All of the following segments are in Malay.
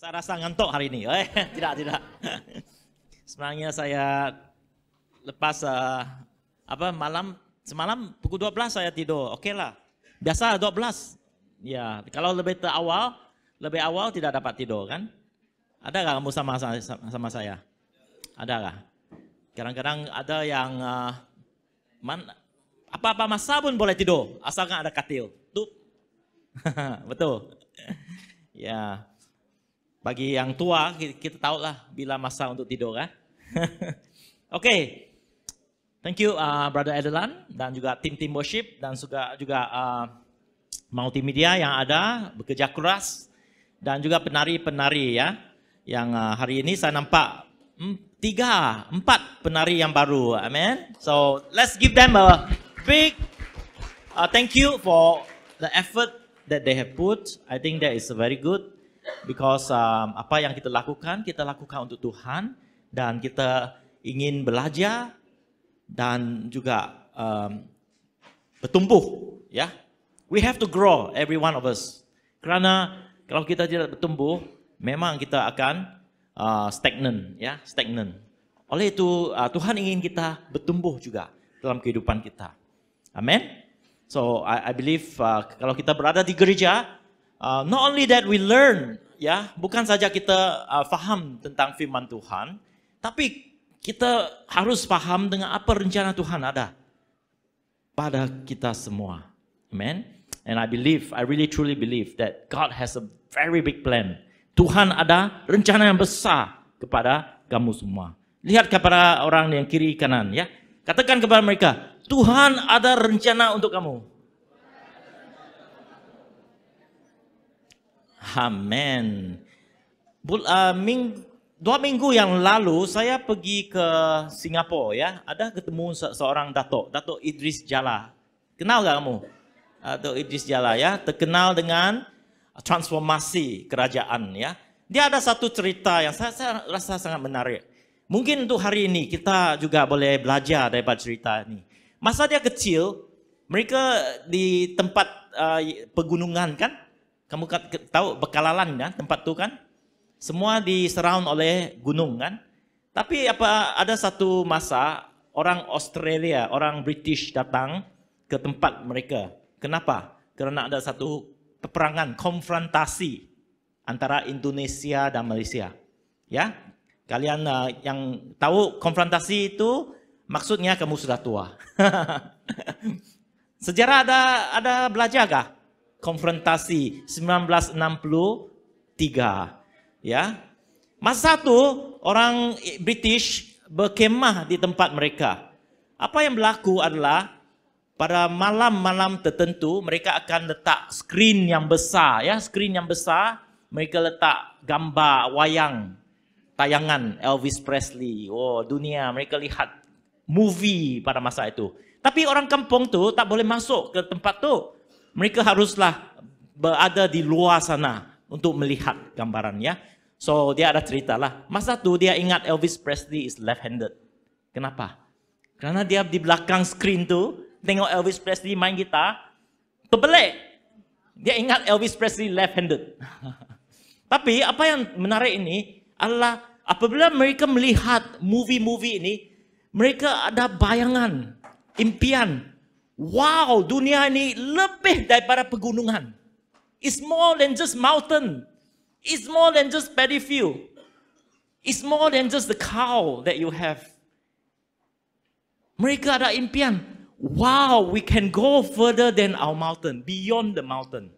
Saya rasa ngantuk hari ini. Tidak. Sebenarnya saya lepas semalam pukul 12 saya tidur. Okey lah. Biasa 12. Ya, kalau lebih awal tidak dapat tidur kan? Ada nggak kamu sama saya? Ada nggak? Kadang-kadang ada yang apa-apa masa pun boleh tidur asalkan ada katil. Tuh. Betul. Ya. Bagi yang tua kita tahu lah bila masa untuk tidur kan. Oke. Thank you Brother Adelan dan juga tim worship dan juga multimedia yang ada bekerja keras dan juga penari-penari ya. Yang hari ini saya nampak 4 penari yang baru. Amen. So let's give them a big thank you for the effort that they have put. I think that is very good. Because apa yang kita lakukan untuk Tuhan dan kita ingin belajar dan juga bertumbuh, ya. We have to grow, every one of us. Kerana kalau kita tidak bertumbuh, memang kita akan stagnan, ya, stagnan. Oleh itu Tuhan ingin kita bertumbuh juga dalam kehidupan kita. Amen. So I believe kalau kita berada di gereja, not only that we learn, ya, bukan saja kita faham tentang firman Tuhan, tapi kita harus faham dengan apa rencana Tuhan ada pada kita semua. Amen. And I really truly believe that God has a very big plan. Tuhan ada rencana yang besar kepada kamu semua. Lihat kepada orang yang kiri kanan, ya. Katakan kepada mereka, Tuhan ada rencana untuk kamu. Amen. 2 minggu yang lalu saya pergi ke Singapura, ya. Ada ketemu seorang Datuk Idris Jala. Kenal gak kamu? Datuk Idris Jala, ya, terkenal dengan transformasi kerajaan, ya. Dia ada satu cerita yang saya rasa sangat menarik. Mungkin untuk hari ini kita juga boleh belajar daripada cerita ini. Masa dia kecil, mereka di tempat pegunungan kan? Kamu tahu Bekalalan kan, tempat tu kan? Semua disurround oleh gunung kan? Tapi ada satu masa orang Australia, orang British datang ke tempat mereka. Kenapa? Kerana ada satu peperangan, konfrontasi antara Indonesia dan Malaysia. Ya, kalian yang tahu konfrontasi itu maksudnya kamu sudah tua. Sejarah ada belajar kah? Konfrontasi 1963, ya. Masa itu orang British berkemah di tempat mereka. Apa yang berlaku adalah pada malam-malam tertentu mereka akan letak skrin yang besar, ya, skrin yang besar. Mereka letak gambar wayang tayangan Elvis Presley. Oh, dunia mereka lihat movie pada masa itu. Tapi orang kampung tu tak boleh masuk ke tempat tu. Mereka haruslah berada di luar sana untuk melihat gambarannya. So dia ada cerita lah. Masa tu dia ingat Elvis Presley is left-handed. Kenapa? Karena dia di belakang skrin tu tengok Elvis Presley main gitar, terbelik. Dia ingat Elvis Presley left-handed. Tapi apa yang menarik ini adalah apabila mereka melihat movie-movie ini, mereka ada bayangan, impian. Wow, dunia ini lebih daripada pegunungan. It's more than just mountain. It's more than just paddy field. It's more than just the cow that you have. Mereka ada impian. Wow, we can go further than our mountain, beyond the mountain.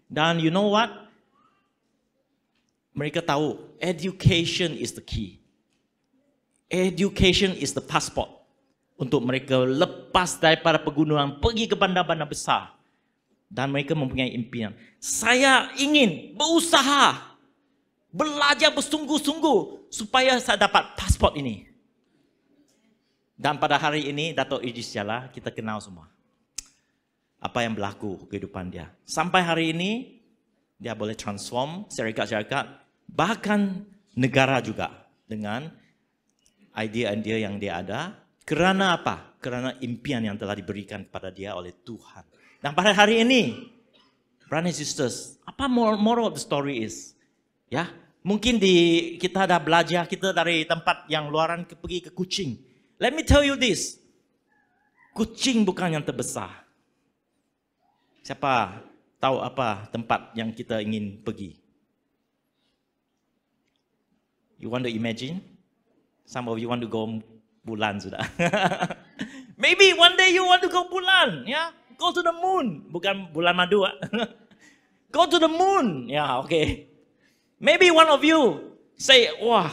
Dan you know what? Mereka tahu education is the key. Education is the passport. Untuk mereka lepas daripada pegunungan, pergi ke bandar-bandar besar. Dan mereka mempunyai impian. Saya ingin berusaha, belajar bersungguh-sungguh supaya saya dapat pasport ini. Dan pada hari ini, Datuk Idris Jala, kita kenal semua. Apa yang berlaku kehidupan dia. Sampai hari ini, dia boleh transform syarikat-syarikat, bahkan negara juga dengan idea-idea yang dia ada. Kerana apa? Kerana impian yang telah diberikan kepada dia oleh Tuhan. Dan pada hari ini, brothers and sisters, apa moral of the story is? Ya, mungkin kita dah belajar kita dari tempat yang luaran pergi ke Kuching. Let me tell you this. Kuching bukan yang terbesar. Siapa tahu apa tempat yang kita ingin pergi? You want to imagine? Some of you want to go bulan sudah. Maybe one day you want to go bulan, ya. Go to the moon, bukan bulan madu. Go to the moon, ya, okay. Maybe one of you say, wah,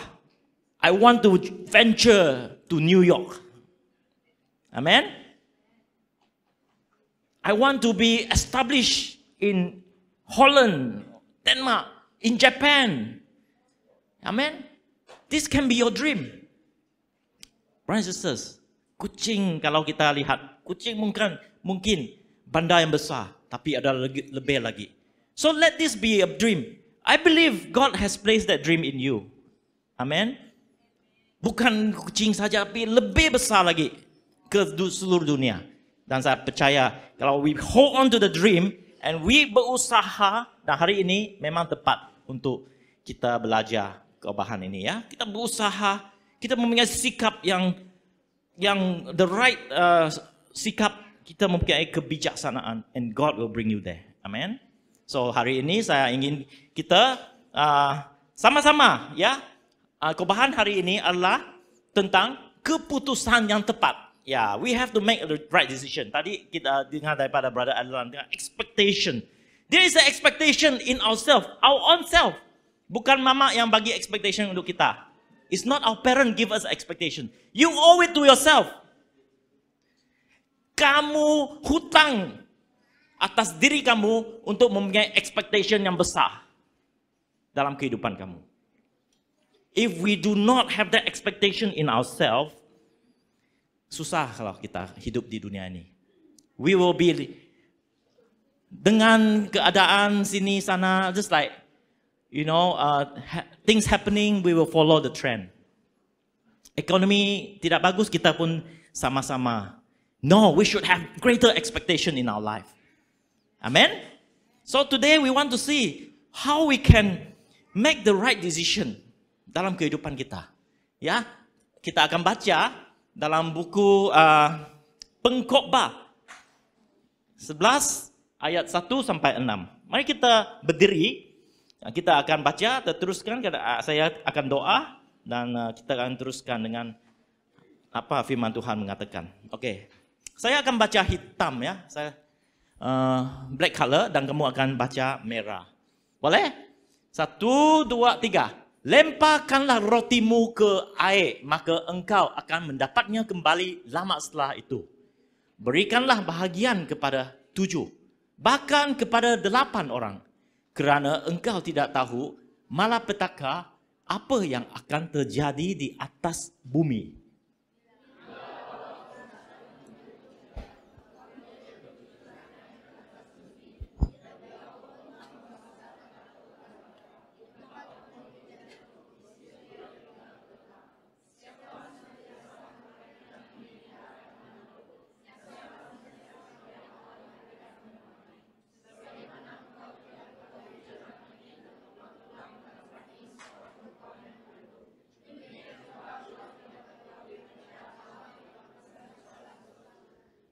I want to venture to New York. Amen. I want to be established in Holland, Denmark, in Japan. Amen. This can be your dream. Brothers and sisters, Kuching kalau kita lihat, Kuching mungkin bandar yang besar, tapi ada lebih lagi. So let this be a dream. I believe God has placed that dream in you. Amen. Bukan Kuching saja, tapi lebih besar lagi ke seluruh dunia. Dan saya percaya kalau we hold on to the dream and we berusaha, dan hari ini memang tepat untuk kita belajar keobahan ini, ya. Kita berusaha, kita mempunyai sikap yang the right sikap, kita mempunyai kebijaksanaan, and God will bring you there. Amen. So hari ini saya ingin kita sama-sama, ya. Keobahan hari ini adalah tentang keputusan yang tepat. Ya, we have to make the right decision. Tadi kita dengar daripada Brother Adlan, expectation. There is an expectation in ourselves, our own self. Bukan mama yang bagi expectation untuk kita. It's not our parent give us expectation. You owe it to yourself. Kamu hutang atas diri kamu untuk mempunyai expectation yang besar dalam kehidupan kamu. If we do not have that expectation in ourselves, susah kalau kita hidup di dunia ini. We will be dengan keadaan sini sana, just like things happening, we will follow the trend. Ekonomi tidak bagus, kita pun sama-sama. No, we should have greater expectation in our life. Amen. So today we want to see how we can make the right decision dalam kehidupan kita. Ya, kita akan baca dalam buku Pengkhotbah 11 ayat 1 sampai 6. Mari kita berdiri. Kita akan baca, teruskan, saya akan doa, dan kita akan teruskan dengan apa firman Tuhan mengatakan. Oke, saya akan baca hitam, ya, saya black color, dan kamu akan baca merah. Boleh? 1, 2, 3. Lemparkanlah rotimu ke air, maka engkau akan mendapatnya kembali lama setelah itu. Berikanlah bahagian kepada 7, bahkan kepada 8 orang. Kerana engkau tidak tahu malapetaka apa yang akan terjadi di atas bumi.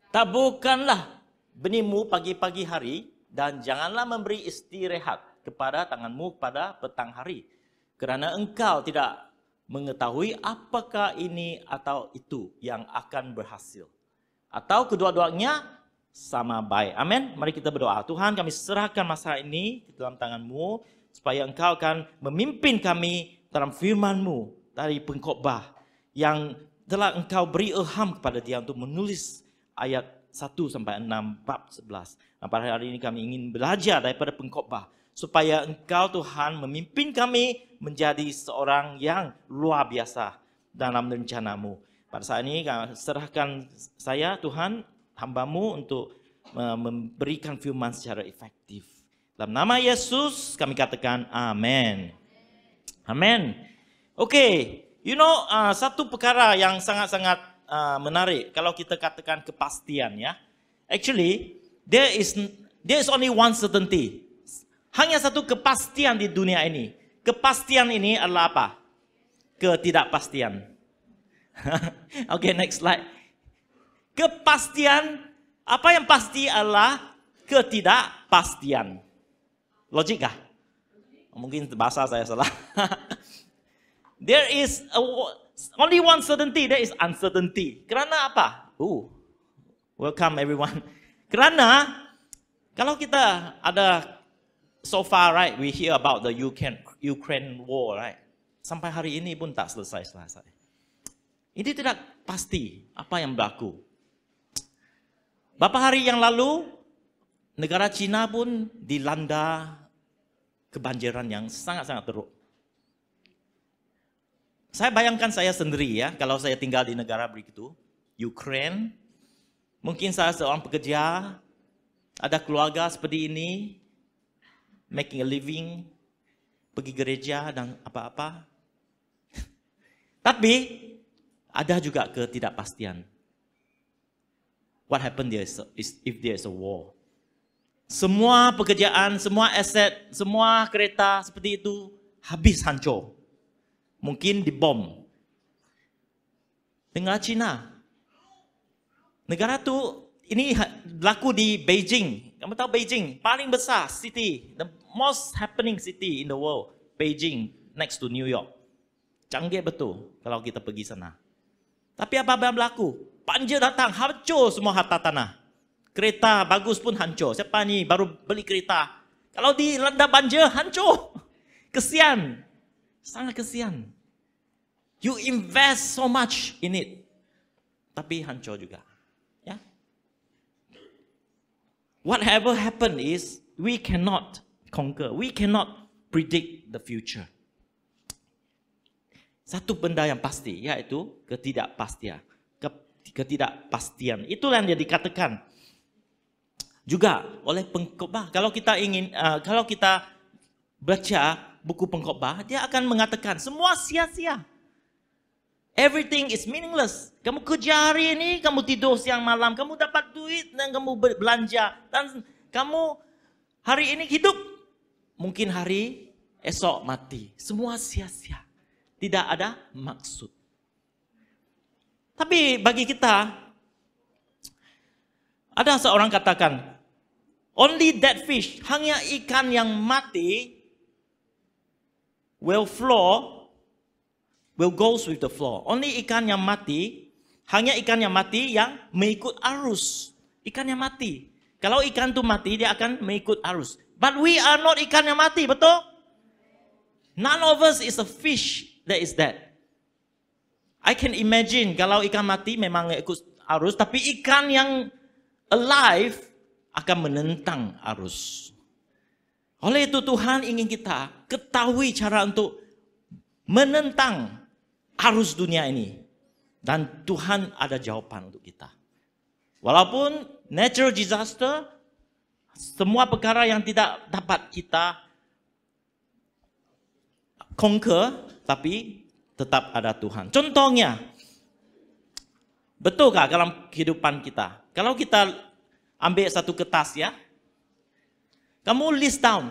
Taburkanlah benihmu pagi-pagi hari, dan janganlah memberi istirahat kepada tanganmu pada petang hari. Kerana engkau tidak mengetahui apakah ini atau itu yang akan berhasil. Atau kedua-duanya sama baik. Amin. Mari kita berdoa. Tuhan, kami serahkan masa ini ke dalam tangan-Mu, supaya Engkau akan memimpin kami dalam firman-Mu dari Pengkhotbah yang telah Engkau beri ilham kepada dia untuk menulis ayat 1 sampai 6 bab 11. Nah, pada hari ini kami ingin belajar daripada Pengkhotbah supaya Engkau Tuhan memimpin kami menjadi seorang yang luar biasa dalam rencana-Mu. Pada saat ini serahkan saya Tuhan, hamba-Mu, untuk memberikan firman secara efektif. Dalam nama Yesus kami katakan amin. Amin. Oke, satu perkara yang sangat-sangat menarik kalau kita katakan kepastian, ya. Actually, there is only one certainty. Hanya satu kepastian di dunia ini. kepastian ini adalah apa? Ketidakpastian. Oke, next slide. Kepastian, apa yang pasti adalah ketidakpastian. Logik kah? Mungkin bahasa saya salah. There is only one certainty, there is uncertainty. Kerana apa? Welcome everyone. Kerana kalau kita ada so far, right, we hear about the Ukraine war, right? Sampai hari ini pun tak selesai. Ini tidak pasti apa yang berlaku. Beberapa hari yang lalu, negara China pun dilanda kebanjiran yang sangat-sangat teruk. Saya bayangkan saya sendiri ya, kalau saya tinggal di negara begitu, Ukraine, mungkin saya seorang pekerja, ada keluarga seperti ini, making a living, pergi gereja dan apa-apa. Tapi ada juga ketidakpastian. What happen there is if there is a war? Semua pekerjaan, semua aset, semua kereta seperti itu habis hancur. Mungkin dibom. Negara China. Negara tu ini berlaku di Beijing. Kamu tahu Beijing, paling besar city, the most happening city in the world. Beijing, next to New York. Canggih betul kalau kita pergi sana. Tapi apa yang berlaku? Banjir datang, hancur semua harta tanah. Kereta bagus pun hancur. Siapa ni baru beli kereta? Kalau dilanda banjir, hancur. Kesian. Sangat kesian. You invest so much in it. Tapi hancur juga. Ya. Whatever happen is, we cannot conquer. We cannot predict the future. Satu benda yang pasti, yaitu ketidakpastian. Ketidakpastian. Itulah yang dia dikatakan juga oleh pengkhotbah. Kalau kita ingin, kalau kita baca buku pengkhotbah, dia akan mengatakan semua sia-sia. Everything is meaningless. Kamu kerja hari ini, kamu tidur siang malam, kamu dapat duit dan kamu belanja. Dan kamu hari ini hidup, mungkin hari esok mati. Semua sia-sia. Tidak ada maksud. Tapi bagi kita, ada seorang katakan, only dead fish, hanya ikan yang mati, will goes with the flow. Only ikan yang mati, hanya ikan yang mati yang mengikut arus. Ikan yang mati. Kalau ikan itu mati, dia akan mengikut arus. But we are not ikan yang mati, betul? None of us is a fish that is dead. I can imagine kalau ikan mati memang ikut arus, tapi ikan yang alive akan menentang arus. Oleh itu Tuhan ingin kita ketahui cara untuk menentang arus dunia ini. Dan Tuhan ada jawapan untuk kita. Walaupun natural disaster, semua perkara yang tidak dapat kita conquer, tapi tetap ada Tuhan. Contohnya, betulkah dalam kehidupan kita? Kalau kita ambil satu kertas ya, kamu list down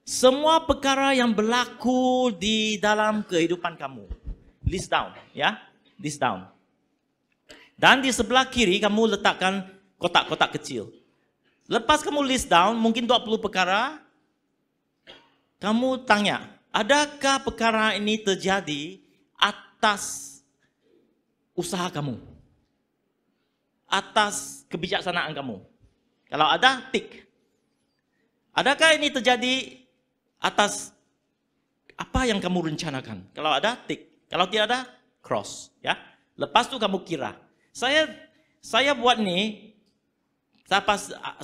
semua perkara yang berlaku di dalam kehidupan kamu. List down, ya, list down. Dan di sebelah kiri kamu letakkan kotak-kotak kecil. Lepas kamu list down, mungkin 20 perkara, kamu tanya, adakah perkara ini terjadi atas usaha kamu? Atas kebijaksanaan kamu? Kalau ada, tick. Adakah ini terjadi atas apa yang kamu rencanakan? Kalau ada, tick. Kalau tidak ada, cross. Ya. Lepas itu kamu kira. Saya buat ni,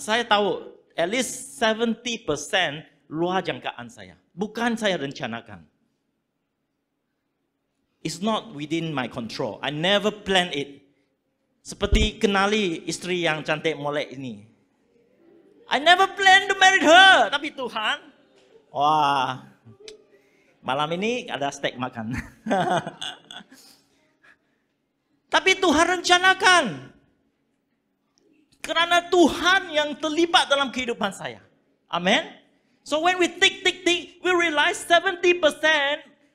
saya tahu at least 70% luar jangkaan saya. Bukan saya rencanakan. It's not within my control. I never plan it. Seperti kenali isteri yang cantik molek ini. I never plan to marry her. Tapi Tuhan, wah, malam ini ada steak makan. Tapi Tuhan rencanakan. Kerana Tuhan yang terlibat dalam kehidupan saya. Amen. So when we tick, we realize 70%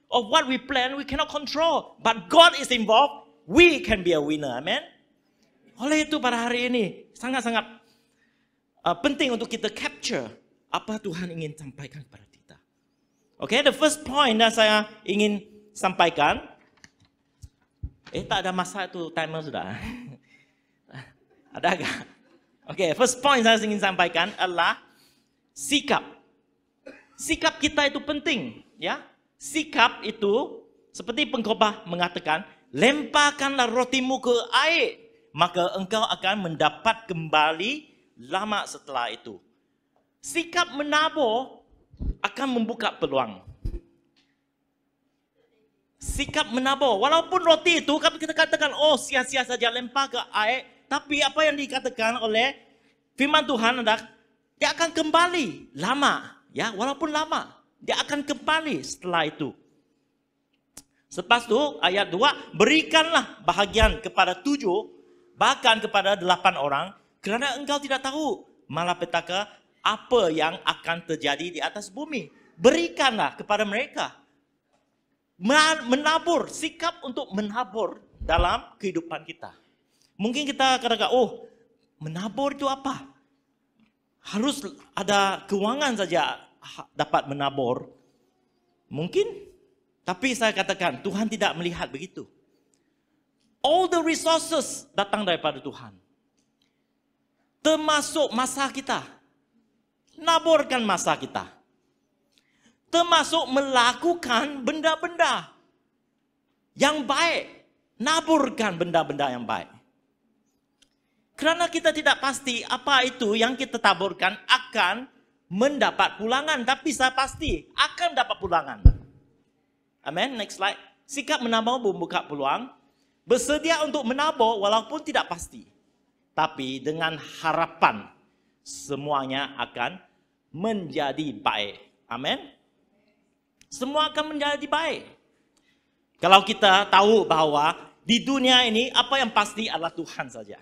of what we plan we cannot control. But God is involved, we can be a winner. Amen. Oleh itu pada hari ini sangat-sangat penting untuk kita capture apa Tuhan ingin sampaikan kepada kita. Okay, the first point yang saya ingin sampaikan. Tak ada masa itu, timer sudah. Ada agak? Okay, first point saya ingin sampaikan adalah sikap. Sikap kita itu penting, ya. Sikap itu seperti pengkhotbah mengatakan, lemparkanlah rotimu ke air, maka engkau akan mendapat kembali lama setelah itu. Sikap menabur akan membuka peluang. Sikap menabur, walaupun roti itu kita katakan, sia-sia saja lempar ke air, tapi apa yang dikatakan oleh firman Tuhan adalah dia akan kembali lama, ya, walaupun lama, dia akan kembali setelah itu. Selepas itu ayat 2, berikanlah bahagian kepada 7, bahkan kepada 8 orang, kerana engkau tidak tahu malapetaka apa yang akan terjadi di atas bumi. Berikanlah kepada mereka. Menabur, sikap untuk menabur dalam kehidupan kita. Mungkin kita katakan, menabur itu apa? Harus ada keuangan saja dapat menabur. Mungkin, tapi saya katakan Tuhan tidak melihat begitu. All the resources datang daripada Tuhan. Termasuk masa kita. Naburkan masa kita. Termasuk melakukan benda-benda yang baik. Naburkan benda-benda yang baik. Kerana kita tidak pasti apa itu yang kita taburkan akan mendapat pulangan. Tapi saya pasti akan dapat pulangan. Amen. Next slide. Sikap menabur membuka peluang. Bersedia untuk menabur walaupun tidak pasti. Tapi dengan harapan semuanya akan menjadi baik. Amen. Semua akan menjadi baik. Kalau kita tahu bahwa di dunia ini apa yang pasti adalah Tuhan saja.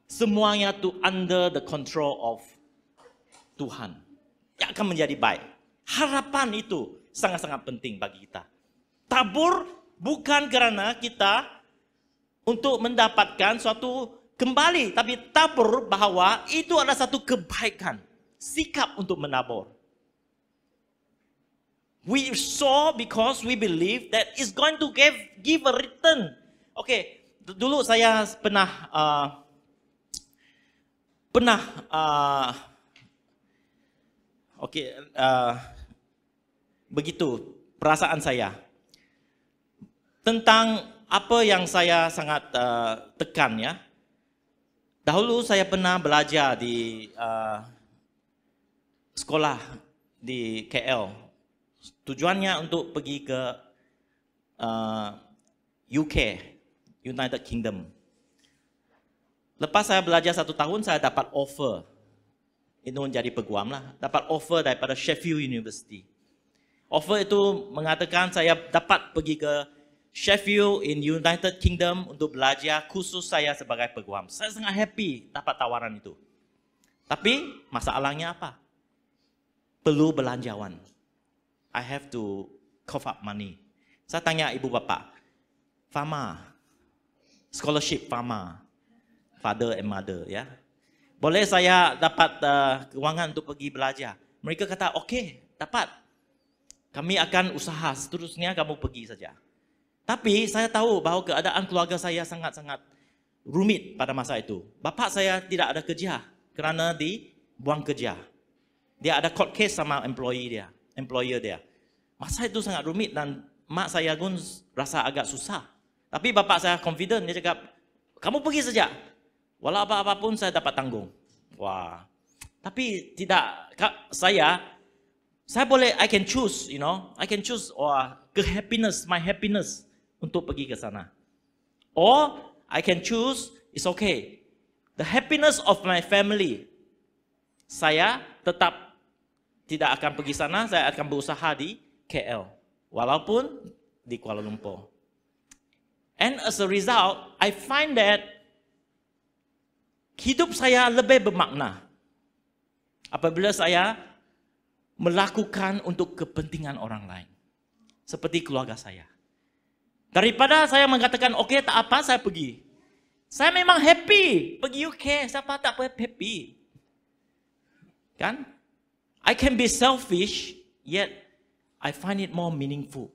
Semuanya itu under the control of Tuhan. Yang akan menjadi baik. Harapan itu sangat-sangat penting bagi kita. Tabur bukan kerana kita untuk mendapatkan suatu kembali. Tapi tabur bahwa itu adalah satu kebaikan. Sikap untuk menabur. We sow because we believe that it's going to give a return. Okay, dulu saya pernah begitu perasaan saya tentang apa yang saya sangat tekan, ya. Dahulu saya pernah belajar di sekolah di KL. Tujuannya untuk pergi ke UK, United Kingdom. Lepas saya belajar 1 tahun, saya dapat offer. Itu menjadi peguam lah. Dapat offer daripada Sheffield University. Offer itu mengatakan saya dapat pergi ke Sheffield in United Kingdom untuk belajar khusus saya sebagai peguam. Saya sangat happy dapat tawaran itu. Tapi masalahnya apa? Perlu belanjawan. I have to cough up money. Saya tanya ibu bapa, Fama, scholarship Fama, father and mother, ya. Boleh saya dapat keuangan untuk pergi belajar? Mereka kata, okey, dapat. Kami akan usaha, seterusnya kamu pergi saja. Tapi saya tahu bahawa keadaan keluarga saya sangat-sangat rumit pada masa itu. Bapa saya tidak ada kerja kerana dibuang kerja. Dia ada court case sama employer dia. Masa itu sangat rumit dan mak saya pun rasa agak susah. Tapi bapa saya confident, dia cakap, kamu pergi saja. Walau apa-apa pun saya dapat tanggung. Wah. Tapi tidak, saya boleh, I can choose, I can choose my happiness untuk pergi ke sana. Or I can choose, it's okay. The happiness of my family. Saya tetap tidak akan pergi sana, saya akan berusaha di KL. Walaupun di Kuala Lumpur. And as a result, I find that hidup saya lebih bermakna. Apabila saya melakukan untuk kepentingan orang lain. Seperti keluarga saya. Daripada saya mengatakan, oke, tak apa, saya pergi. Saya memang happy pergi UK. Siapa tak happy? Kan? I can be selfish, yet I find it more meaningful.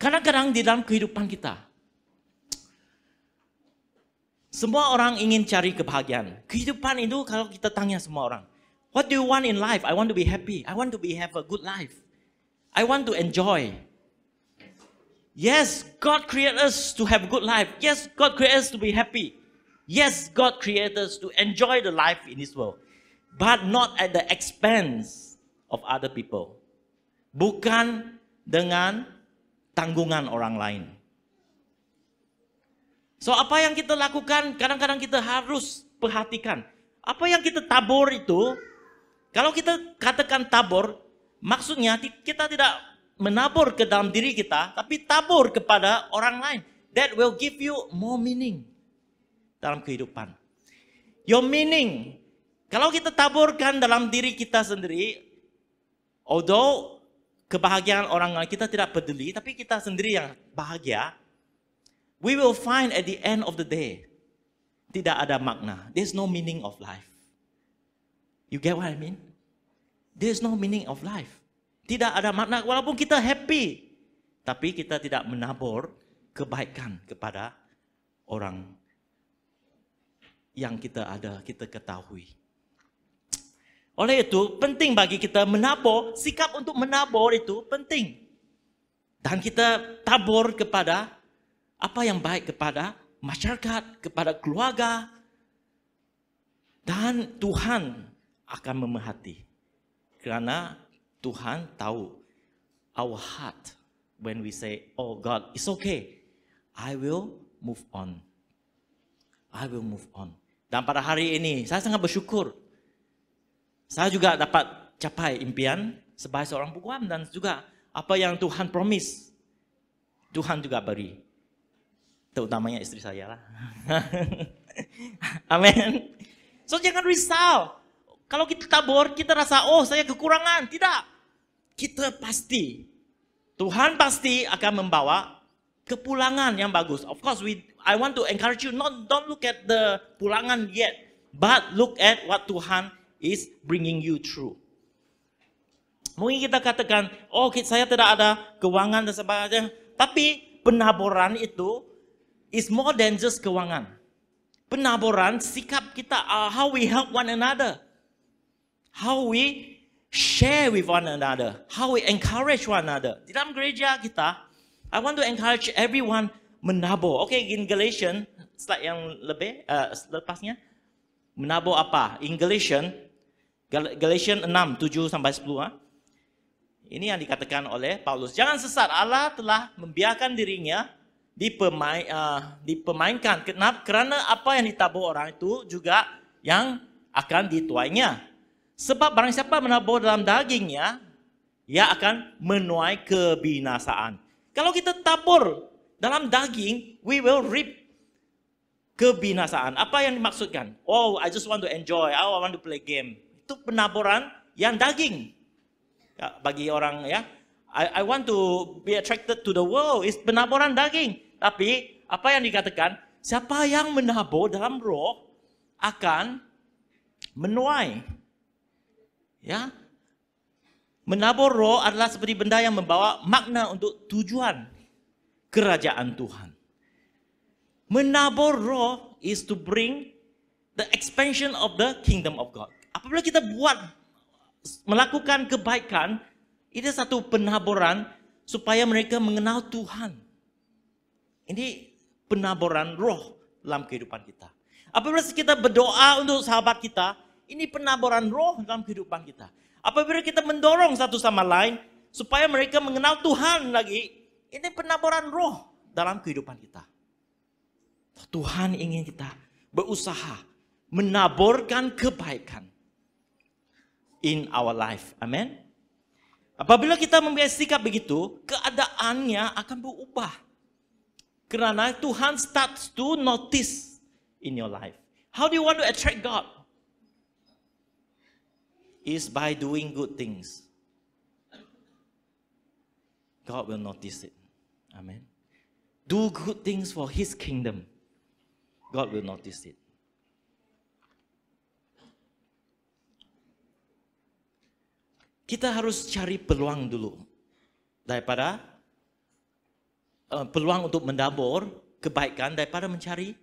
Kadang-kadang di dalam kehidupan kita, semua orang ingin cari kebahagiaan. Kehidupan itu kalau kita tanya semua orang, what do you want in life? I want to be happy. I want to have a good life. I want to enjoy. Yes, God created us to have a good life. Yes, God created us to be happy. Yes, God created us to enjoy the life in this world. But not at the expense of other people. Bukan dengan tanggungan orang lain. So apa yang kita lakukan, kadang-kadang kita harus perhatikan. Apa yang kita tabur itu, kalau kita katakan tabur, maksudnya kita tidak menabur ke dalam diri kita, tapi tabur kepada orang lain. That will give you more meaning dalam kehidupan. Your meaning, kalau kita taburkan dalam diri kita sendiri, although kebahagiaan orang lain kita tidak peduli, tapi kita sendiri yang bahagia, we will find at the end of the day, tidak ada makna. There's no meaning of life. You get what I mean? There's no meaning of life. Tidak ada makna, walaupun kita happy, tapi kita tidak menabur kebaikan kepada orang yang kita ketahui. Oleh itu, penting bagi kita menabur, sikap untuk menabur itu penting. Dan kita tabur kepada apa yang baik kepada masyarakat, kepada keluarga. Dan Tuhan akan memerhati. Karena Tuhan tahu our heart when we say, oh God, it's okay. I will move on. I will move on. Dan pada hari ini, saya sangat bersyukur. Saya juga dapat capai impian sebagai seorang peguam dan juga apa yang Tuhan promise, Tuhan juga beri. Terutamanya istri saya lah. Amin. So jangan risau. Kalau kita tabur, kita rasa, oh saya kekurangan. Tidak. Kita pasti, Tuhan pasti akan membawa kepulangan yang bagus. Of course, I want to encourage you, don't look at the pulangan yet. But look at what Tuhan is bringing you through. Mungkin kita katakan, oh saya tidak ada keuangan dan sebagainya. Tapi penaburan itu is more than just keuangan. Penaburan, sikap kita, how we help one another. How we share with one another. How we encourage one another. Di dalam gereja kita, I want to encourage everyone menabur. Oke, in Galatians, slide yang lepasnya. Menabur apa? In Galatians 6, 7-10. Ini yang dikatakan oleh Paulus. Jangan sesat, Allah telah membiarkan dirinya dipermainkan. Kerana apa yang ditabur orang itu juga yang akan dituainya. Sebab barang siapa menabur dalam dagingnya, ia akan menuai kebinasaan. Kalau kita tabur dalam daging, we will reap kebinasaan. Apa yang dimaksudkan? Oh, I just want to enjoy. Oh, I want to play game. Itu penaburan yang daging. Ya, bagi orang ya, I want to be attracted to the world. Is penaburan daging. Tapi apa yang dikatakan? Siapa yang menabur dalam roh akan menuai. Ya, menabur roh adalah seperti benda yang membawa makna untuk tujuan kerajaan Tuhan. Menabur roh is to bring the expansion of the kingdom of God. Apabila kita melakukan kebaikan, itu satu penaburan supaya mereka mengenal Tuhan. Ini penaburan roh dalam kehidupan kita. Apabila kita berdoa untuk sahabat kita, ini penaburan roh dalam kehidupan kita. Apabila kita mendorong satu sama lain supaya mereka mengenal Tuhan lagi, ini penaburan roh dalam kehidupan kita. Tuhan ingin kita berusaha menaburkan kebaikan in our life. Amen. Apabila kita mempunyai sikap begitu, keadaannya akan berubah. Karena Tuhan starts to notice in your life. How do you want to attract God? Is by doing good things. God will notice it. Amen. Do good things for His kingdom. God will notice it. Kita harus cari peluang dulu. Daripada peluang untuk mendabur kebaikan daripada mencari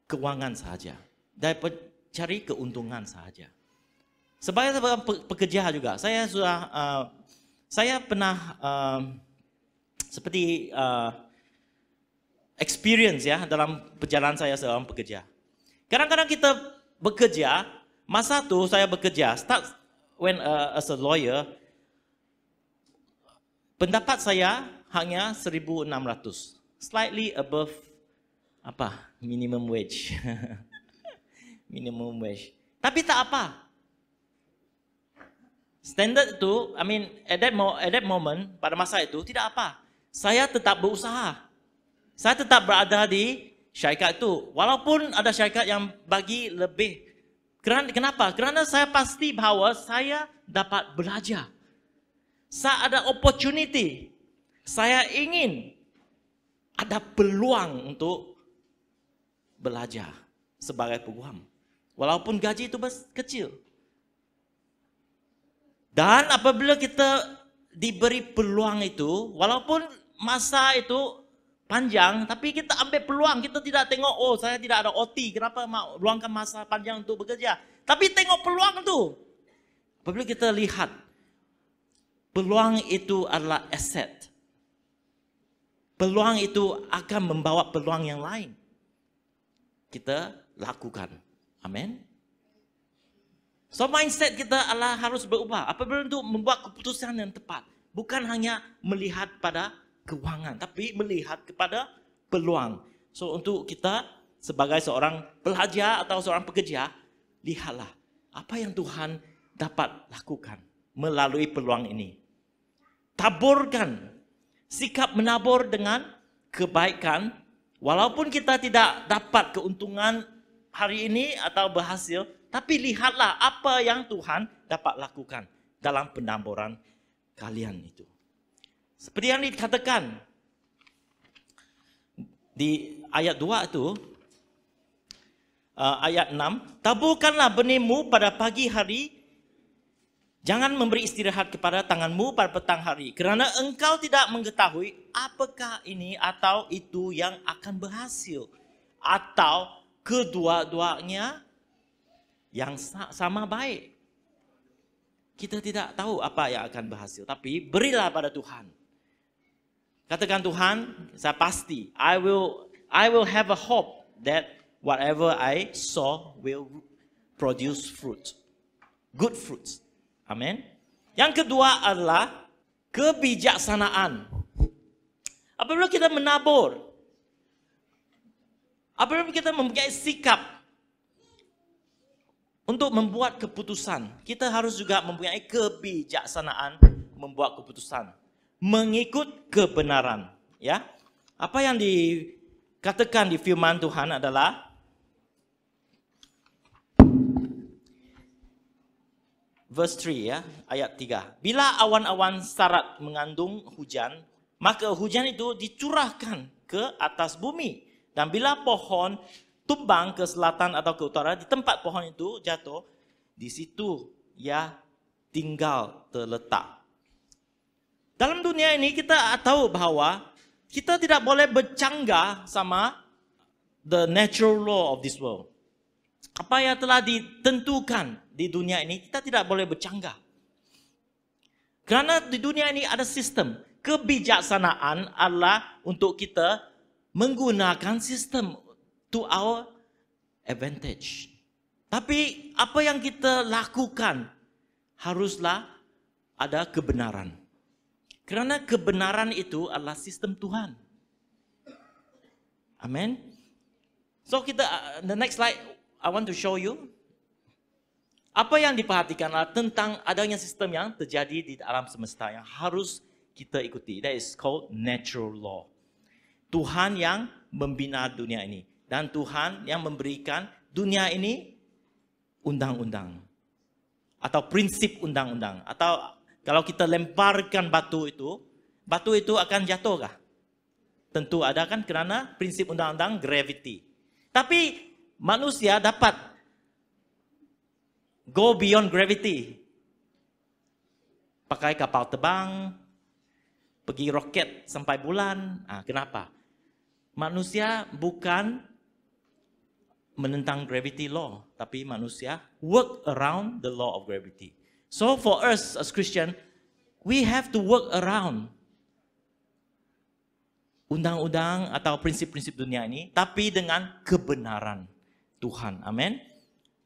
keuangan sahaja. Daripada cari keuntungan sahaja. Sebagai pekerja juga, saya pernah seperti experience ya dalam perjalanan saya seorang pekerja. Kadang-kadang kita bekerja, masa tu saya bekerja, start when as a lawyer, pendapat saya hanya 1,600, slightly above minimum wage, minimum wage. Tapi tak apa. Standard itu, at that moment, pada masa itu, tidak apa. Saya tetap berusaha. Saya tetap berada di syarikat itu. Walaupun ada syarikat yang bagi lebih. Kenapa? Kerana saya pasti bahawa saya dapat belajar. Saya ada opportunity. Saya ingin ada peluang untuk belajar sebagai peguam. Walaupun gaji itu kecil. Dan apabila kita diberi peluang itu, walaupun masa itu panjang, tapi kita ambil peluang, kita tidak tengok, oh saya tidak ada OT, kenapa mau luangkan masa panjang untuk bekerja. Tapi tengok peluang itu. Apabila kita lihat, peluang itu adalah aset. Peluang itu akan membawa peluang yang lain. Kita lakukan. Amin. So mindset kita adalah harus berubah. Apabila untuk membuat keputusan yang tepat. Bukan hanya melihat pada keuangan. Tapi melihat kepada peluang. So untuk kita sebagai seorang pelajar atau seorang pekerja. Lihatlah apa yang Tuhan dapat lakukan melalui peluang ini. Taburkan. Sikap menabur dengan kebaikan. Walaupun kita tidak dapat keuntungan hari ini atau berhasil. Tapi lihatlah apa yang Tuhan dapat lakukan dalam penaburan kalian itu. Seperti yang dikatakan di ayat 2 itu, ayat 6, taburkanlah benihmu pada pagi hari, jangan memberi istirahat kepada tanganmu pada petang hari, kerana engkau tidak mengetahui apakah ini atau itu yang akan berhasil, atau kedua-duanya yang sama baik. Kita tidak tahu apa yang akan berhasil, tapi berilah pada Tuhan. Katakan, Tuhan, saya pasti I will have a hope that whatever I sow will produce fruit. Good fruits. Amin. Yang kedua adalah kebijaksanaan. Apabila kita menabur, apabila kita mempunyai sikap untuk membuat keputusan, kita harus juga mempunyai kebijaksanaan membuat keputusan. Mengikut kebenaran. Ya. Apa yang dikatakan di firman Tuhan adalah, verse 3 ya, ayat 3. Bila awan-awan sarat mengandung hujan, maka hujan itu dicurahkan ke atas bumi. Dan bila pohon tumbang ke selatan atau ke utara, di tempat pohon itu jatuh, di situ ia tinggal terletak. Dalam dunia ini kita tahu bahawa kita tidak boleh bercanggah sama the natural law of this world. Apa yang telah ditentukan di dunia ini, kita tidak boleh bercanggah. Kerana di dunia ini ada sistem. Kebijaksanaan adalah untuk kita menggunakan sistem to our advantage. Tapi apa yang kita lakukan haruslah ada kebenaran. Kerana kebenaran itu adalah sistem Tuhan. Amen. So kita, the next slide I want to show you. Apa yang diperhatikan adalah tentang adanya sistem yang terjadi di alam semesta yang harus kita ikuti. That is called natural law. Tuhan yang membina dunia ini. Dan Tuhan yang memberikan dunia ini undang-undang. Atau prinsip undang-undang. Atau kalau kita lemparkan batu itu, batu itu akan jatuh kah? Tentu ada kan, kerana prinsip undang-undang gravity. Tapi manusia dapat go beyond gravity. Pakai kapal terbang, pergi roket sampai bulan. Kenapa? Manusia bukan menentang gravity law, tapi manusia work around the law of gravity. So for us as Christian, we have to work around undang-undang atau prinsip-prinsip dunia ini, tapi dengan kebenaran Tuhan. Amin.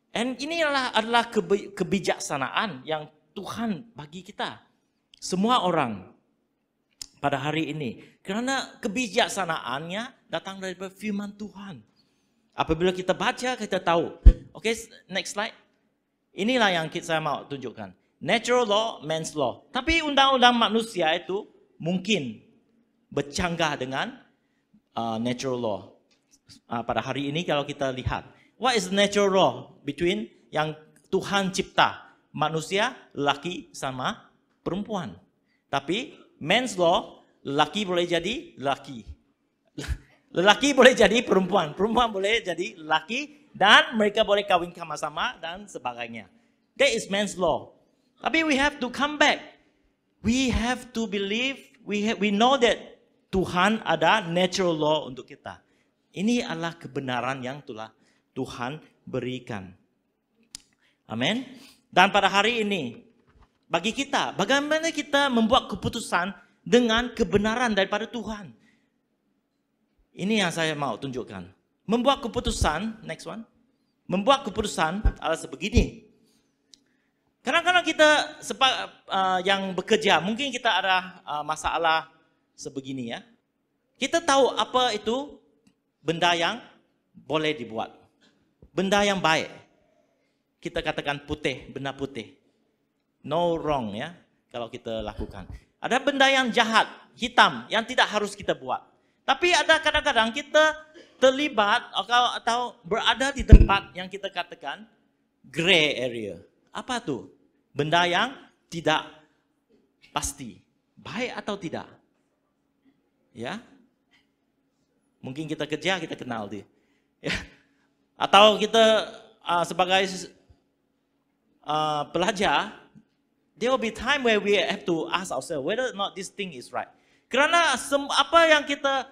Dan ini adalah kebijaksanaan yang Tuhan bagi kita, semua orang pada hari ini. Kerana kebijaksanaannya datang dari firman Tuhan. Apabila kita baca, kita tahu. Okay, next slide. Inilah yang saya mau tunjukkan. Natural law, man's law. Tapi undang-undang manusia itu mungkin bercanggah dengan natural law. Pada hari ini kalau kita lihat, what is natural law between yang Tuhan cipta manusia, laki sama perempuan. Tapi man's law, laki boleh jadi laki, lelaki boleh jadi perempuan, perempuan boleh jadi laki, dan mereka boleh kawin sama-sama dan sebagainya. That is man's law. Tapi we have to come back. We have to believe. We know that Tuhan ada natural law untuk kita. Ini adalah kebenaran yang telah Tuhan berikan. Amin. Dan pada hari ini, bagi kita, bagaimana kita membuat keputusan dengan kebenaran daripada Tuhan. Ini yang saya mau tunjukkan. Membuat keputusan, next one. Membuat keputusan adalah sebegini. Kadang-kadang kita yang bekerja, mungkin kita ada masalah sebegini ya. Kita tahu apa itu benda yang boleh dibuat. Benda yang baik. Kita katakan putih, benda putih. No wrong ya, kalau kita lakukan. Ada benda yang jahat, hitam, yang tidak harus kita buat. Tapi ada kadang-kadang kita terlibat atau berada di tempat yang kita katakan gray area. Apa tuh? Benda yang tidak pasti, baik atau tidak. Ya, mungkin kita kerja, kita kenal dia. Ya. Atau kita sebagai pelajar, there will be time where we have to ask ourselves whether or not this thing is right. Kerana apa yang kita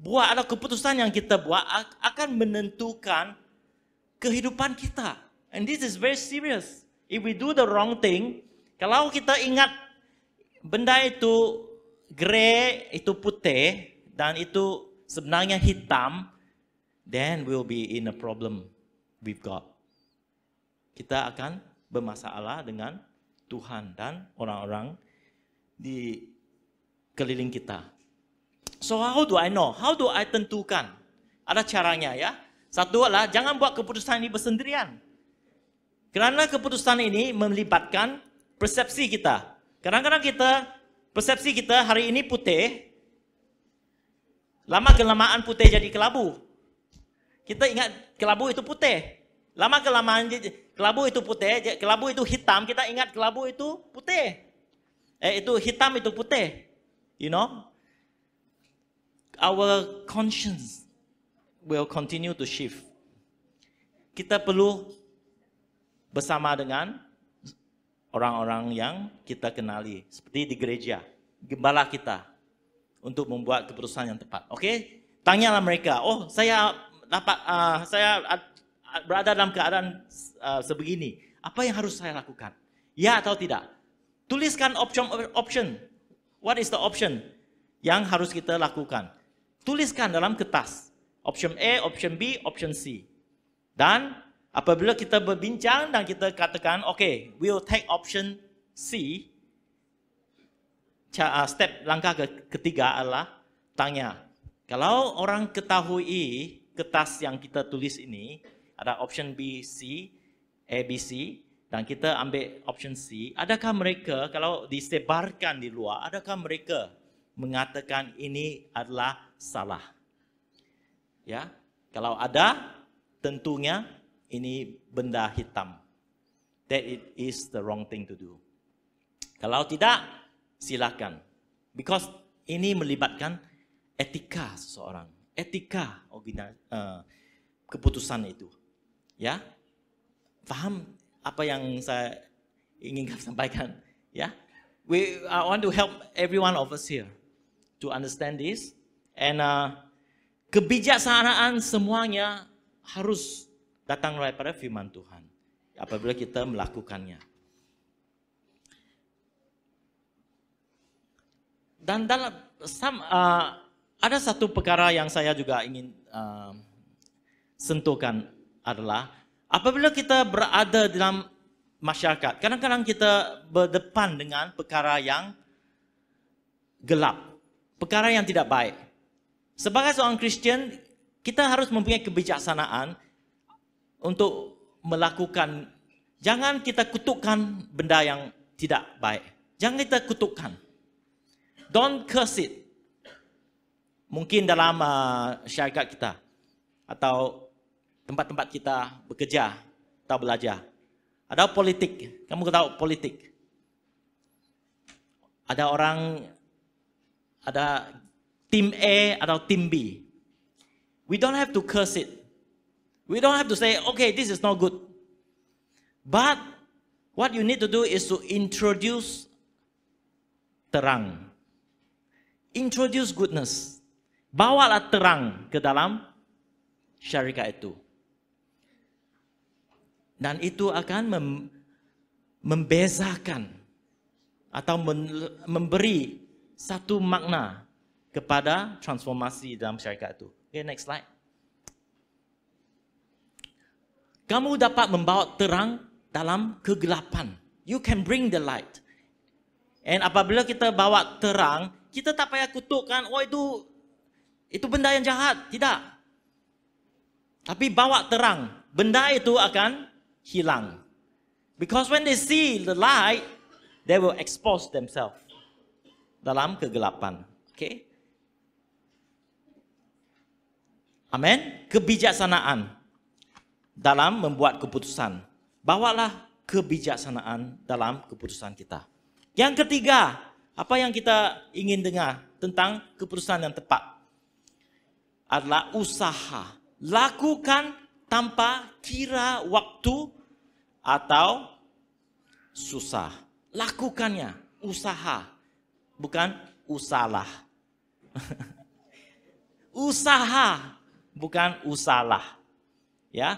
buat atau keputusan yang kita buat akan menentukan kehidupan kita. And this is very serious. If we do the wrong thing, kalau kita ingat benda itu grey, itu putih, dan itu sebenarnya hitam, then we'll be in a problem with God. Kita akan bermasalah dengan Tuhan dan orang-orang di keliling kita. So how do I know? How do I tentukan? Ada caranya ya. Satu adalah jangan buat keputusan ini bersendirian. Kerana keputusan ini melibatkan persepsi kita. Kadang-kadang persepsi kita hari ini putih, lama-kelamaan putih jadi kelabu. Kita ingat kelabu itu putih. Lama-kelamaan kelabu itu putih, kelabu itu hitam, kita ingat kelabu itu putih. Itu hitam, itu putih. You know? Our conscience will continue to shift. Kita perlu bersama dengan orang-orang yang kita kenali. Seperti di gereja, gembala kita. Untuk membuat keputusan yang tepat. Oke? Tanyalah mereka, saya berada dalam keadaan sebegini. Apa yang harus saya lakukan? Ya atau tidak? Tuliskan option. What is the option yang harus kita lakukan? Tuliskan dalam kertas. Option A, option B, option C. Dan apabila kita berbincang dan kita katakan, okay, we'll take option C. Step langkah ketiga adalah tanya. Kalau orang ketahui kertas yang kita tulis ini, ada option B, C, A, B, C, dan kita ambil option C, adakah mereka, kalau disebarkan di luar, adakah mereka mengatakan ini adalah salah? Ya, kalau ada, tentunya ini benda hitam. That it is the wrong thing to do. Kalau tidak, silakan. Because ini melibatkan etika seseorang, etika keputusan itu. Ya, paham apa yang saya ingin sampaikan? Ya, I want to help every one of us here to understand this. And kebijaksanaan semuanya harus datang daripada firman Tuhan apabila kita melakukannya. Dan dalam ada satu perkara yang saya juga ingin sentuhkan adalah apabila kita berada dalam masyarakat, kadang-kadang kita berdepan dengan perkara yang gelap, perkara yang tidak baik. Sebagai seorang Kristian, kita harus mempunyai kebijaksanaan untuk melakukan, jangan kita kutukkan benda yang tidak baik. Jangan kita kutukkan. Don't curse it. Mungkin dalam syarikat kita atau tempat-tempat kita bekerja atau belajar. Ada politik. Kamu tahu politik. Ada orang, ada tim A atau tim B. We don't have to curse it. We don't have to say, okay, this is not good. But what you need to do is to introduce terang. Introduce goodness. Bawalah terang ke dalam syarikat itu. Dan itu akan membezakan atau memberi satu makna kepada transformasi dalam syarikat itu. Okay, next slide. Kamu dapat membawa terang dalam kegelapan. You can bring the light. And apabila kita bawa terang, kita tak payah kutukkan, oh itu benda yang jahat. Tidak. Tapi bawa terang, benda itu akan hilang. Because when they see the light, they will expose themselves dalam kegelapan. Okay? Amin. Kebijaksanaan dalam membuat keputusan. Bawalah kebijaksanaan dalam keputusan kita. Yang ketiga, apa yang kita ingin dengar tentang keputusan yang tepat adalah usaha. Lakukan tanpa kira waktu atau susah. Lakukannya, usaha, bukan usalah. Usaha, bukan usalah. Ya.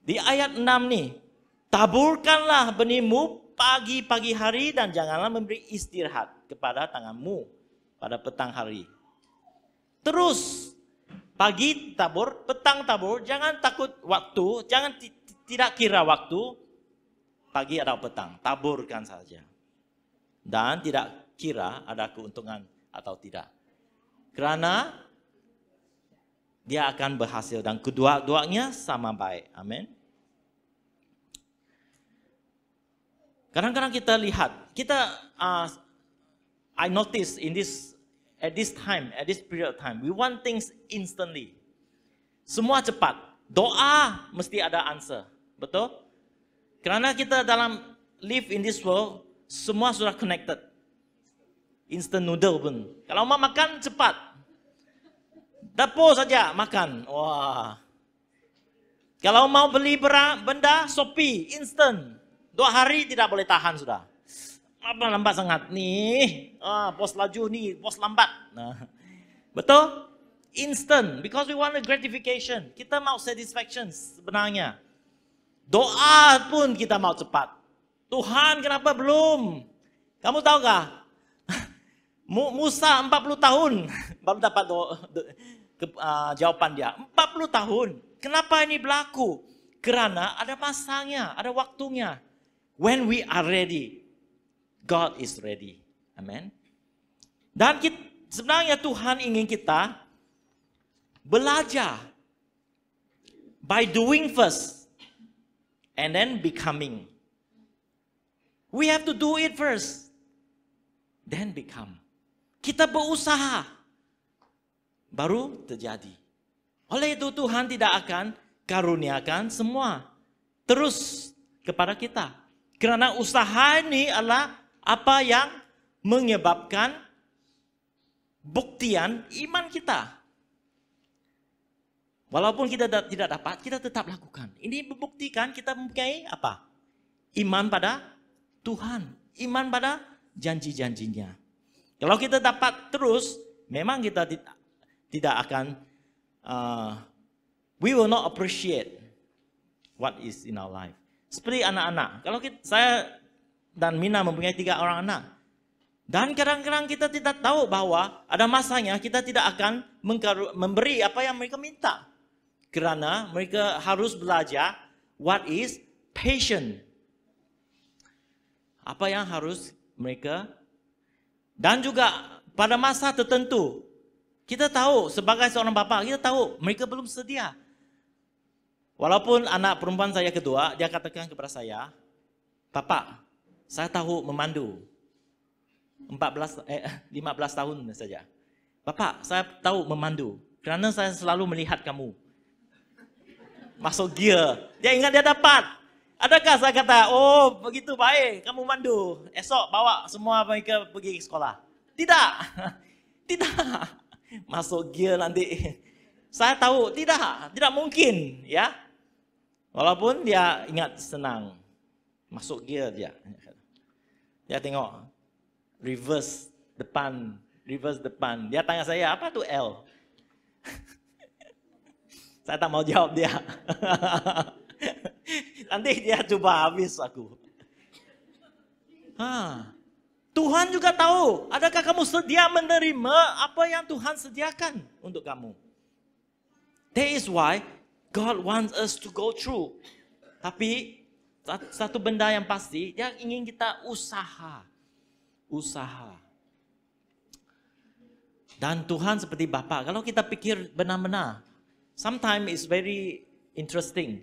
Di ayat 6 nih, taburkanlah benihmu pagi-pagi hari dan janganlah memberi istirahat kepada tanganmu pada petang hari. Terus pagi tabur, petang tabur, jangan takut waktu, jangan tidak kira waktu, pagi atau petang, taburkan saja. Dan tidak kira ada keuntungan atau tidak. Kerana dia akan berhasil dan kedua-duanya sama baik. Amin. Kadang-kadang kita lihat, I notice at this period of time, we want things instantly. Semua cepat. Doa mesti ada answer. Betul? Kerana kita dalam live in this world, semua sudah connected. Instant noodle pun. Kalau mau makan cepat. Dapur saja makan. Wah. Kalau mau beli benda, Shopee, instant. 2 hari tidak boleh tahan sudah. Apa lambat sangat nih? Pos laju nih, pos lambat. Nah, betul? Instant, because we want a gratification. Kita mau satisfaction sebenarnya. Doa pun kita mau cepat. Tuhan kenapa belum? Kamu tahu gak? Musa 40 tahun baru dapat jawaban dia. 40 tahun. Kenapa ini berlaku? Kerana ada masanya, ada waktunya. When we are ready, God is ready. Amen. Dan sebenarnya Tuhan ingin kita belajar by doing first and then becoming. We have to do it first, then become. Kita berusaha, baru terjadi. Oleh itu Tuhan tidak akan karuniakan semua terus kepada kita. Kerana usaha ini adalah apa yang menyebabkan buktian iman kita. Walaupun kita tidak dapat, kita tetap lakukan. Ini membuktikan kita mempunyai apa? Iman pada Tuhan. Iman pada janji-janjinya. Kalau kita dapat terus, memang kita tidak akan, we will not appreciate what is in our life. Seperti anak-anak. Kalau saya dan Mina mempunyai 3 orang anak. Dan kadang-kadang kita tidak tahu bahwa ada masanya kita tidak akan memberi apa yang mereka minta. Kerana mereka harus belajar what is patient. Apa yang harus mereka. Dan juga pada masa tertentu. Kita tahu sebagai seorang bapa, kita tahu mereka belum sedia. Walaupun anak perempuan saya kedua, dia katakan kepada saya, Papa, saya tahu memandu. 15 tahun saja. Bapak, saya tahu memandu. Kerana saya selalu melihat kamu. Masuk gear. Dia ingat dia dapat. Adakah saya kata, oh begitu baik, kamu mandu. Esok bawa semua mereka pergi ke sekolah. Tidak. Tidak. Masuk gear nanti. Saya tahu, tidak mungkin. Ya. Walaupun dia ingat senang. Masuk gear dia. Dia tengok. Reverse depan. Dia tanya saya, apa tu L? Saya tak mau jawab dia. Nanti dia cuba habis aku. Tuhan juga tahu. Adakah kamu sedia menerima apa yang Tuhan sediakan untuk kamu? That is why God wants us to go through. Tapi satu benda yang pasti, dia ingin kita usaha. Dan Tuhan seperti Bapa. Kalau kita pikir benar-benar, sometimes it's very interesting.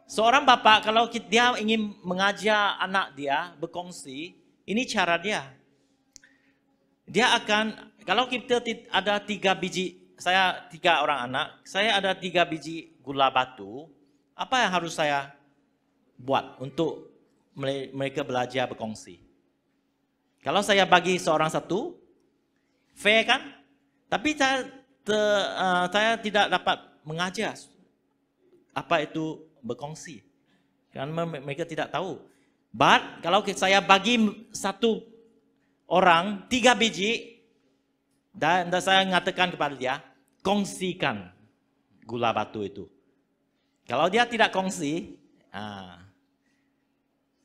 Seorang bapa kalau dia ingin mengajar anak dia berkongsi, ini cara dia. Dia akan, kalau kita ada 3 biji, saya 3 orang anak, saya ada 3 biji gula batu, apa yang harus saya buat untuk mereka belajar berkongsi? Kalau saya bagi seorang satu, fair kan? Tapi saya tidak dapat mengajar apa itu berkongsi. Karena mereka tidak tahu. But kalau saya bagi satu orang 3 biji dan saya mengatakan kepada dia, kongsikan gula batu itu. Kalau dia tidak kongsi,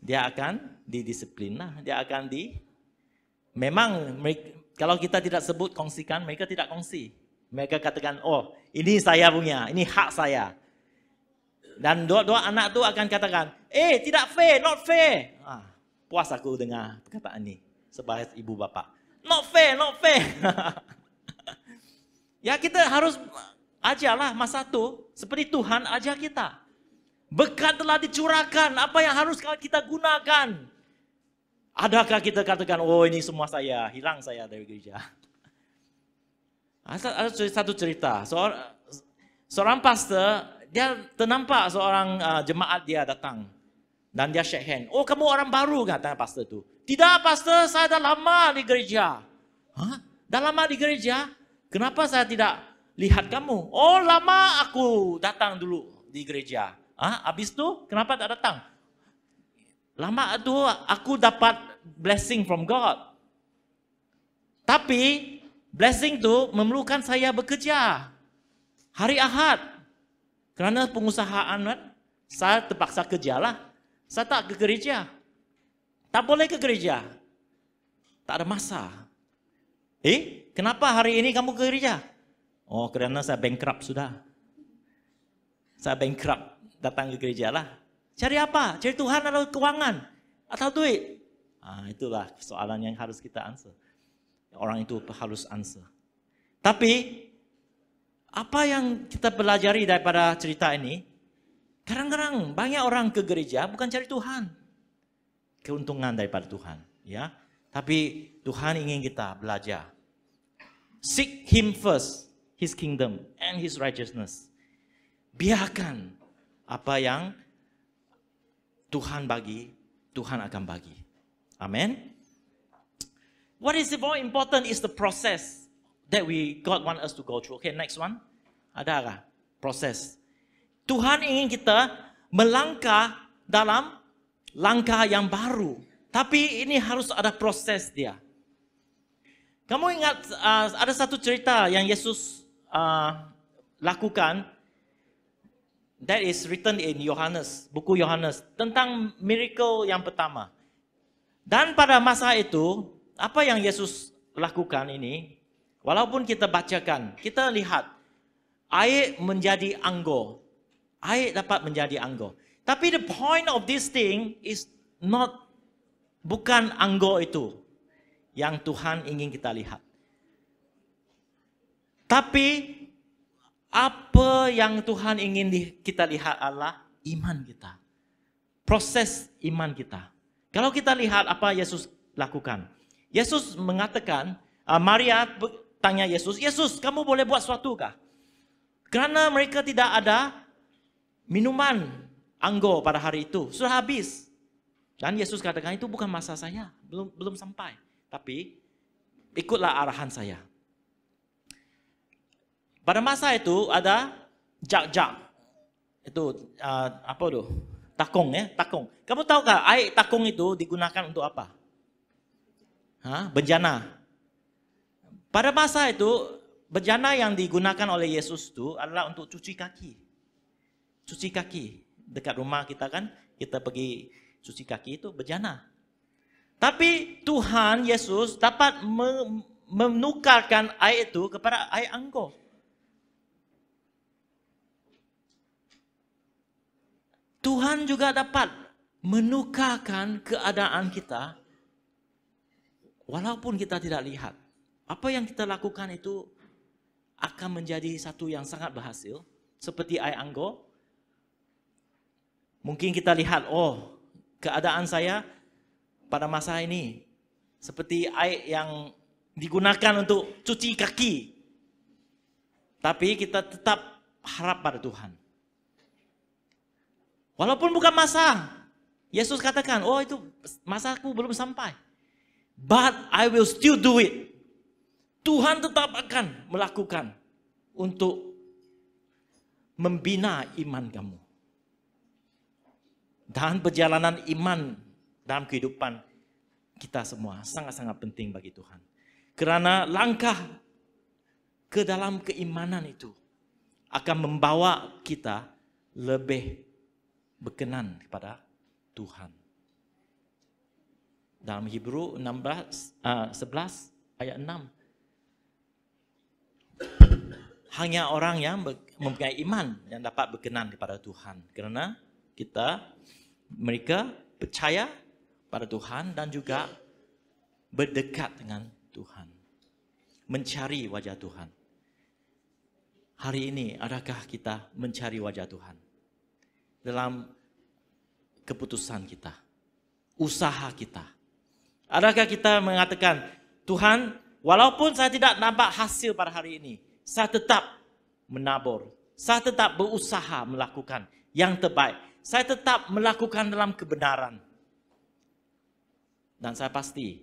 dia akan didisiplin lah. Dia akan memang kalau kita tidak sebut kongsikan, mereka tidak kongsi. Mereka katakan, oh ini saya punya, ini hak saya. Dan dua anak tu akan katakan, tidak fair, not fair. Puas aku dengar perkataan ini sebagai ibu bapa. Not fair. Ya kita harus ajarlah masa tu seperti Tuhan ajar kita. Berkat telah dicurahkan, apa yang harus kita gunakan. Adakah kita katakan, oh ini semua saya, hilang saya dari gereja. Ada satu cerita, seorang pastor, dia ternampak seorang jemaat dia datang. Dan dia shake hand. Oh kamu orang baru kan, tanya pastor itu. Tidak pastor, saya dah lama di gereja. Dah lama di gereja? Kenapa saya tidak lihat kamu? Oh lama aku datang dulu di gereja. Habis tu kenapa tak datang? Lama tu aku dapat blessing from God. Tapi blessing tu memerlukan saya bekerja. Hari Ahad. Kerana pengusahaan saya terpaksa kerjalah. Saya tak ke gereja. Tak boleh ke gereja. Tak ada masa. Kenapa hari ini kamu ke gereja? Oh kerana saya bankrupt sudah. Saya bankrupt datang ke gereja lah. Cari apa? Cari Tuhan atau keuangan? Atau duit? Itulah soalan yang harus kita answer. Orang itu harus answer. Tapi apa yang kita pelajari daripada cerita ini? Kadang-kadang banyak orang ke gereja bukan cari Tuhan. Keuntungan daripada Tuhan. Ya, tapi Tuhan ingin kita belajar. Seek Him first, His kingdom and His righteousness. Biarkan apa yang Tuhan bagi, Tuhan akan bagi. Amin. What is more important is the process that God want us to go through. Okay, next one. Ada proses. Tuhan ingin kita melangkah dalam langkah yang baru. Tapi ini harus ada proses dia. Kamu ingat ada satu cerita yang Yesus lakukan. That is written in Yohanes, buku Yohanes. Tentang miracle yang pertama. Dan pada masa itu, apa yang Yesus lakukan ini, walaupun kita bacakan, kita lihat air menjadi anggur. Air dapat menjadi anggur. Tapi the point of this thing is bukan anggur itu yang Tuhan ingin kita lihat. Tapi apa yang Tuhan ingin kita lihat adalah iman kita. Proses iman kita. Kalau kita lihat apa Yesus lakukan. Yesus mengatakan, Maria tanya Yesus, Yesus, kamu boleh buat sesuatu kah? Kerana mereka tidak ada minuman anggur pada hari itu, sudah habis. Dan Yesus katakan, itu bukan masa saya, belum sampai. Tapi ikutlah arahan saya. Pada masa itu ada jak-jak. Itu apa tu? Takung ya, takung. Kamu tahukah air takung itu digunakan untuk apa? Bejana. Pada masa itu, bejana yang digunakan oleh Yesus itu adalah untuk cuci kaki. Cuci kaki. Dekat rumah kita kan, kita pergi cuci kaki itu bejana. Tapi Tuhan Yesus dapat menukarkan air itu kepada air anggur. Tuhan juga dapat menukarkan keadaan kita walaupun kita tidak lihat. Apa yang kita lakukan itu akan menjadi satu yang sangat berhasil. Seperti air anggur. Mungkin kita lihat, keadaan saya pada masa ini seperti air yang digunakan untuk cuci kaki. Tapi kita tetap harap pada Tuhan. Walaupun bukan masa. Yesus katakan, itu masaku belum sampai. But I will still do it. Tuhan tetap akan melakukan untuk membina iman kamu. Dan perjalanan iman dalam kehidupan kita semua sangat-sangat penting bagi Tuhan. Kerana langkah ke dalam keimanan itu akan membawa kita lebih berkenan kepada Tuhan. Dalam Hebrew 11 ayat 6. Hanya orang yang mempunyai iman yang dapat berkenan kepada Tuhan. Kerana mereka percaya pada Tuhan dan juga berdekat dengan Tuhan. Mencari wajah Tuhan. Hari ini adakah kita mencari wajah Tuhan? Dalam keputusan kita, usaha kita. Adakah kita mengatakan, Tuhan, walaupun saya tidak nampak hasil pada hari ini, saya tetap menabur. Saya tetap berusaha melakukan yang terbaik. Saya tetap melakukan dalam kebenaran. Dan saya pasti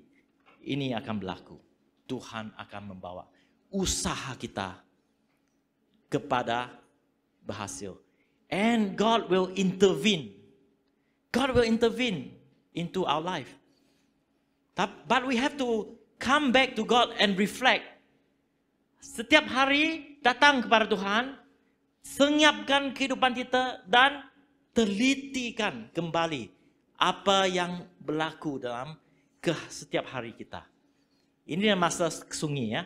ini akan berlaku. Tuhan akan membawa usaha kita kepada berhasil. And God will intervene. God will intervene into our life. But we have to come back to God and reflect. Setiap hari datang kepada Tuhan, senyapkan kehidupan kita dan telitikan kembali apa yang berlaku dalam setiap hari kita. Ini masa sunyi ya.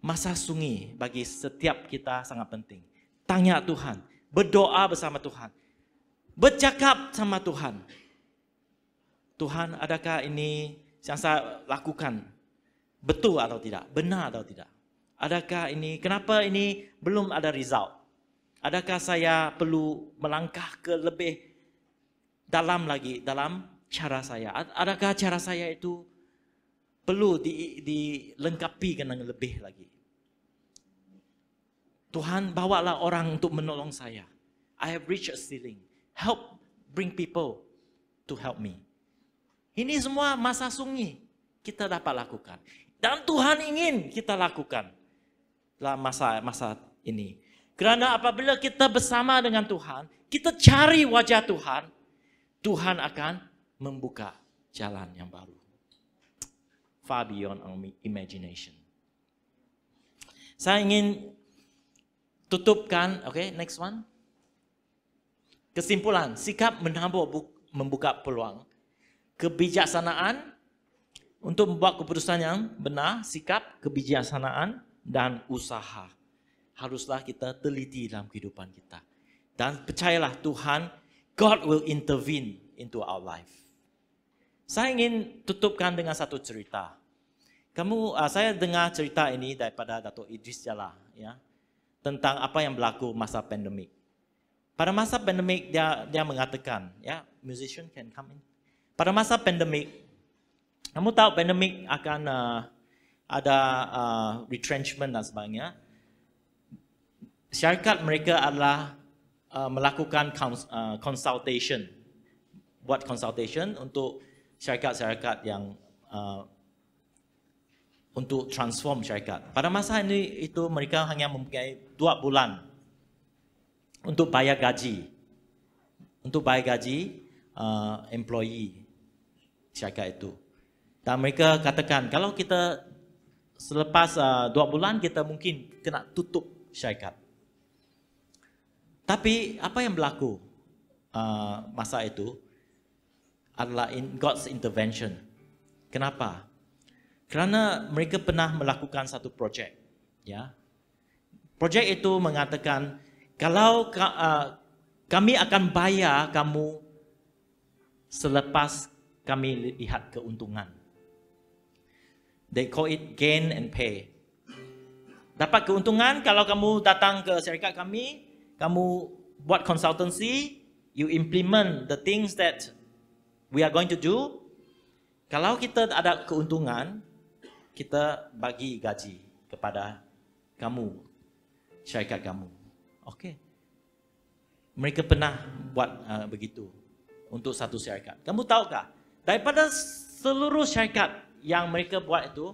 Masa sunyi bagi setiap kita sangat penting. Tanya Tuhan. Berdoa bersama Tuhan. Bercakap sama Tuhan. Tuhan, adakah ini yang saya lakukan betul atau tidak? Benar atau tidak? Adakah ini, kenapa ini belum ada result? Adakah saya perlu melangkah ke lebih dalam lagi dalam cara saya? Adakah cara saya itu perlu dilengkapi dengan lebih lagi? Tuhan, bawalah orang untuk menolong saya. I have reached a ceiling. Help bring people to help me. Ini semua masa sunyi. kita dapat lakukan. Dan Tuhan ingin kita lakukan dalam masa ini. Kerana apabila kita bersama dengan Tuhan, kita cari wajah Tuhan, Tuhan akan membuka jalan yang baru. Far beyond our imagination. Saya ingin tutupkan, next one. Kesimpulan, sikap menabur membuka peluang. Kebijaksanaan untuk membuat keputusan yang benar, sikap, kebijaksanaan, dan usaha. Haruslah kita teliti dalam kehidupan kita. Dan percayalah Tuhan, God will intervene into our life. Saya ingin tutupkan dengan satu cerita. Saya dengar cerita ini daripada Datuk Idris Jala, ya, tentang apa yang berlaku masa pandemik. Pada masa pandemik dia mengatakan, ya, musician can come in. Pada masa pandemik, kamu tahu pandemik akan ada retrenchment dan sebagainya. Syarikat mereka adalah melakukan consultation, buat consultation untuk syarikat-syarikat yang untuk transform syarikat. Pada masa ini itu mereka hanya mempunyai 2 bulan untuk bayar gaji. Untuk bayar gaji employee syarikat itu. Dan mereka katakan kalau kita selepas 2 bulan kita mungkin kena tutup syarikat. Tapi apa yang berlaku masa itu adalah God's intervention. Kenapa? Kerana mereka pernah melakukan satu projek, ya. Projek itu mengatakan kalau kami akan bayar kamu selepas kami lihat keuntungan. They call it gain and pay. Dapat keuntungan kalau kamu datang ke syarikat kami, kamu buat consultancy, you implement the things that we are going to do. Kalau kita ada keuntungan, kita bagi gaji kepada kamu, syarikat kamu. Mereka pernah buat begitu untuk satu syarikat. Kamu tahukah, daripada seluruh syarikat yang mereka buat itu,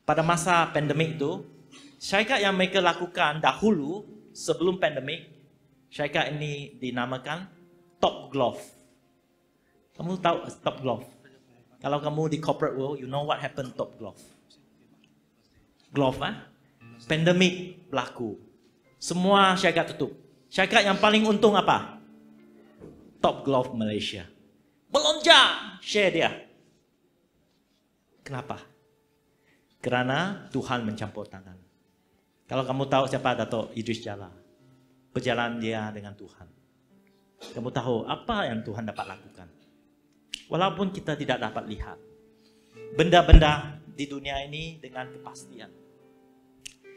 pada masa pandemik itu, syarikat yang mereka lakukan dahulu, sebelum pandemik, syarikat ini dinamakan Top Glove. Kamu tahu Top Glove? Kalau kamu di corporate world, you know what happened Top Glove. Glove, pandemik berlaku. Semua syarikat tutup. Syarikat yang paling untung apa? Top Glove Malaysia. Melonjak share dia. Kenapa? Kerana Tuhan mencampur tangan. Kalau kamu tahu siapa Datuk Idris Jala, perjalanan dia dengan Tuhan. Kamu tahu apa yang Tuhan dapat lakukan. Walaupun kita tidak dapat lihat benda-benda di dunia ini dengan kepastian.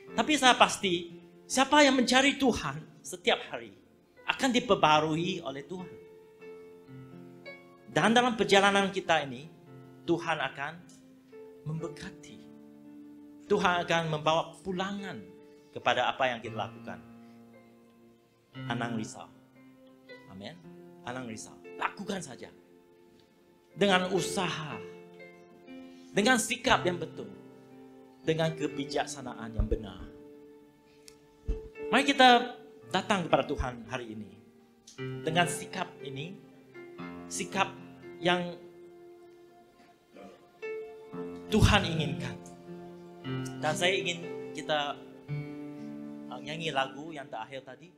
Tapi saya pasti, siapa yang mencari Tuhan setiap hari akan diperbarui oleh Tuhan. Dan dalam perjalanan kita ini, Tuhan akan memberkati. Tuhan akan membawa pulangan kepada apa yang kita lakukan. Anang risau. Amin. Anang risau. Lakukan saja. Dengan usaha. Dengan sikap yang betul. Dengan kebijaksanaan yang benar. Mari kita datang kepada Tuhan hari ini. Dengan sikap ini. Sikap yang Tuhan inginkan. Dan saya ingin kita nyanyi lagu yang terakhir tadi.